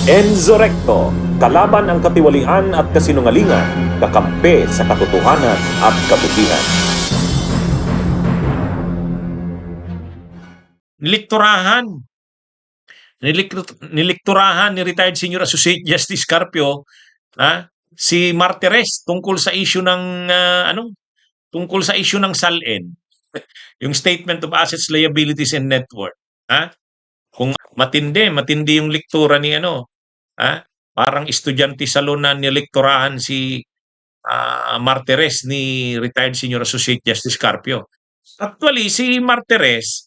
Enzo Recto, kalaban ang katiwalian at kasinungalingan, kakampi sa katotohanan at kabutihan. Nilikturahan ni retired Senior Associate Justice Carpio si Martires tungkol sa issue ng tungkol sa issue ng SALN, yung Statement of Assets, Liabilities and Net Worth. Kung matindi yung lektura ni parang estudyante sa law na nilekturahan si Martires ni retired Senior Associate Justice Carpio. Actually, si Martires,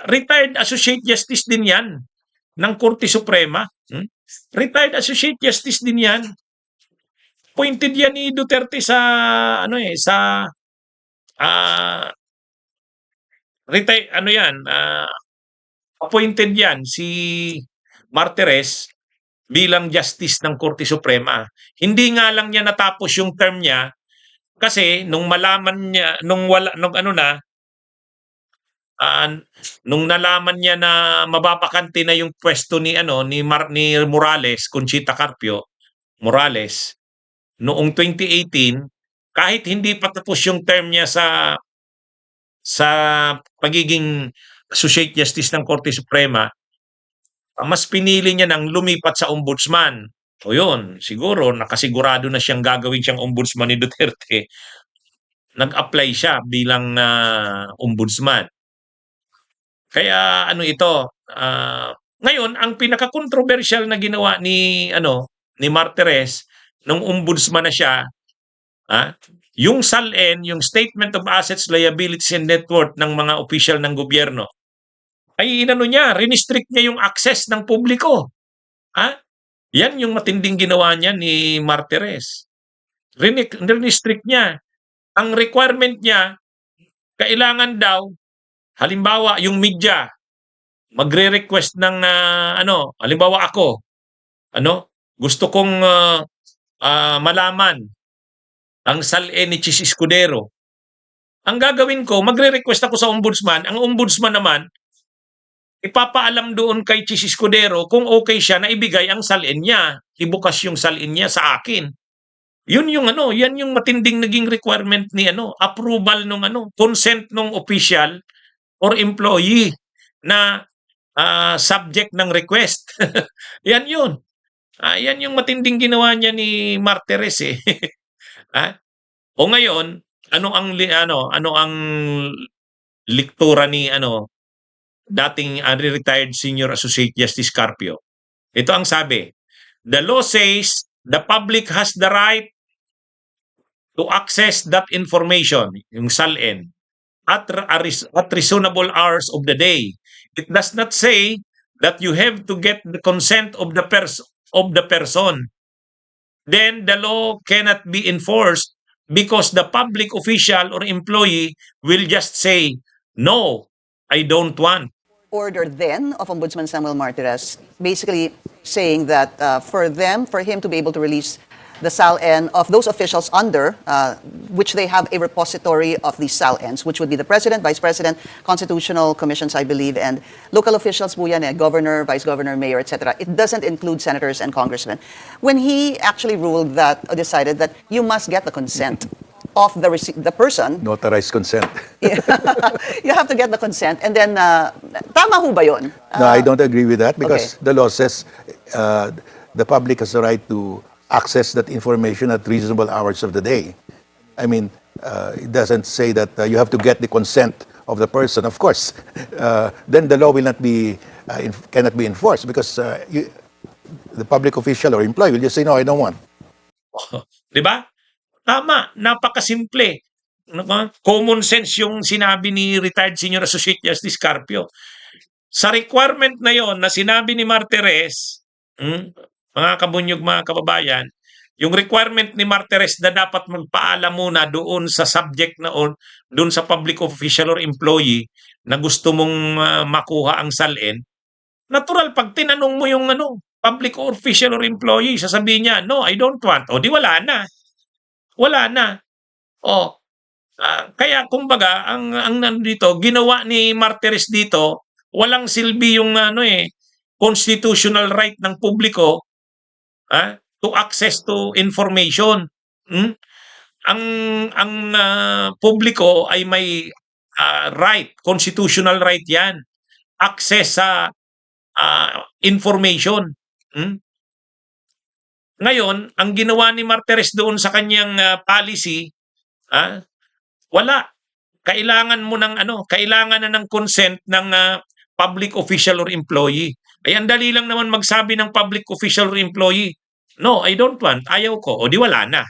retired Associate Justice din yan ng Korte Suprema. Retired Associate Justice din yan. Appointed yan ni Duterte sa appointed yan si Martires bilang justice ng Korte Suprema. Hindi nga lang niya natapos yung term niya kasi nung malaman niya nung nalaman niya na mababakante na yung pwesto ni ni Morales, Conchita Carpio Morales noong 2018, kahit hindi pa tapos yung term niya sa pagiging Associate Justice ng Korte Suprema, mas pinili niya nang lumipat sa ombudsman. O yun, siguro nakasigurado na siyang gagawin siyang ombudsman ni Duterte. Nag-apply siya bilang ombudsman. Kaya ngayon ang pinaka-controversial na ginawa ni Martires nung ombudsman na siya, yung SALN, yung Statement of Assets, Liabilities and Net Worth ng mga opisyal ng gobyerno, ay rinistrict niya yung access ng publiko. Yan yung matinding ginawa niya ni Martires. Rinistrict niya. Ang requirement niya, kailangan daw, halimbawa, yung media, magre-request ng, halimbawa ako, gusto kong malaman ang SALN ni Chis Escudero. Ang gagawin ko, magre-request ako sa ombudsman. Ang ombudsman naman, ipapaalam doon kay Chis Escudero kung okay siya na ibigay ang SALN niya. Ibukas yung SALN niya sa akin. Yan yung matinding naging requirement ni approval nung consent ng official or employee na subject ng request. Yan yun. Yan yung matinding ginawa niya ni Martires eh. O ngayon, ano ang lektura ni dating retired Senior Associate Justice Carpio? Ito ang sabi. The law says the public has the right to access that information, yung SALN, at reasonable hours of the day. It does not say that you have to get the consent of the person. Then the law cannot be enforced because the public official or employee will just say, no, I don't want. Order then of Ombudsman Samuel Martires, basically saying that for him to be able to release the SALN of those officials under which they have a repository of these SALNs, which would be the President, Vice President, Constitutional Commissions, I believe, and local officials po yan, Governor, Vice Governor, Mayor, etc. It doesn't include senators and congressmen. When he actually ruled that, decided that you must get the consent of the person. Notarized consent. You have to get the consent. And then, tama ho ba yun? No, I don't agree with that because the law says the public has the right to access that information at reasonable hours of the day. I mean, it doesn't say that you have to get the consent of the person. Of course, then the law will not be cannot be enforced because the public official or employee will just say, no, I don't want. Di ba? Tama, napakasimple. Common sense yung sinabi ni retired Senior Associate Justice Carpio. Sa requirement na yon na sinabi ni Martires, mga kabunyog, mga kababayan, yung requirement ni Martires na dapat magpaalam muna doon sa subject na doon sa public official or employee na gusto mong makuha ang SALN, natural pag tinanong mo yung public official or employee, sasabihin niya, no, I don't want. O di wala na. Wala na. Kaya kumbaga ang nandito ginawa ni Martires dito, walang silbi yung constitutional right ng publiko to access to information. Hmm? Ang publiko ay may right, constitutional right 'yan. Access sa information. Hmm? Ngayon, ang ginawa ni Martires doon sa kanyang policy, wala. Kailangan mo ng kailangan na ng consent ng public official or employee. Ay ang dali lang naman magsabi ng public official or employee, "No, I don't want, ayaw ko." O di wala na.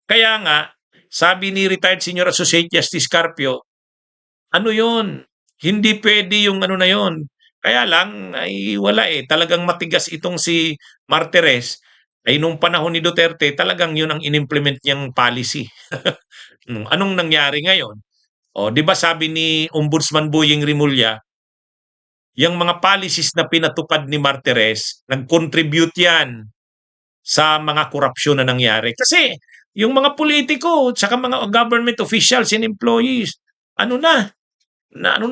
Kaya nga, sabi ni retired Senior Associate Justice Carpio, ano yun? Hindi pwede yung na yun. Kaya lang, ay wala talagang matigas itong si Martires. Ay nung panahon ni Duterte, talagang yun ang inimplement niyang policy. Anong nangyari ngayon? O, di ba sabi ni Ombudsman Boying Rimulya, yung mga policies na pinatupad ni Martires, nag-contribute yan sa mga korupsyon na nangyari. Kasi yung mga politiko at saka mga government officials and employees, ano na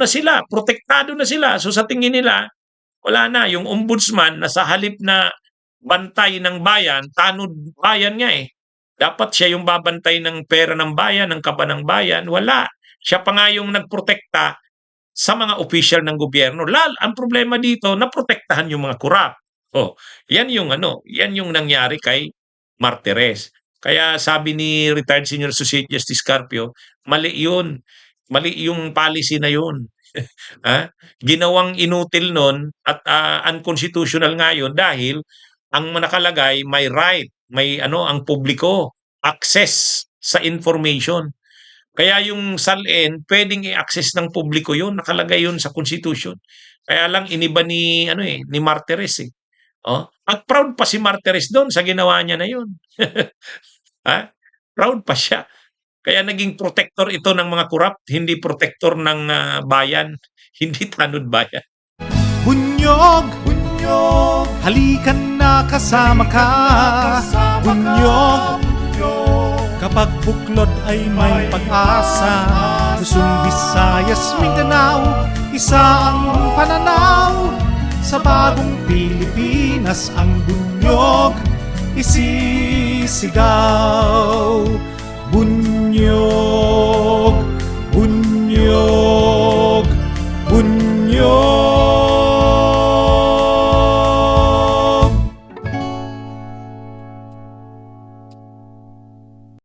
sila, protektado na sila. So sa tingin nila, wala na. Yung ombudsman na sa halip na bantay ng bayan, tanod bayan nga Dapat siya yung babantay ng pera ng bayan, ng kaba ng bayan. Wala. Siya pa nga yung nagprotekta sa mga opisyal ng gobyerno. Ang problema dito, naprotektahan yung mga korap. Yan yung nangyari kay Martires. Kaya sabi ni retired Senior Associate Justice Carpio, mali yun. Mali yung policy na yun. Ginawang inutil nun at unconstitutional nga yun dahil ang nakalagay may right, may ang publiko, access sa information. Kaya yung SALN, pwedeng i-access ng publiko yun, nakalagay yun sa Constitution. Kaya lang iniba ni Martires At proud pa si Martires doon sa ginawa niya na yun. Proud pa siya. Kaya naging protector ito ng mga korap, hindi protector ng bayan, hindi tanod bayan. Bunyog, bunyog, halikan na kasama ka. Bunyog, kapag buklod ay may pag-asa. Luzon, Visayas, Mindanao, isa ang pananaw. Sa bagong Pilipinas ang bunyog isisigaw. Bunyog, bunyog.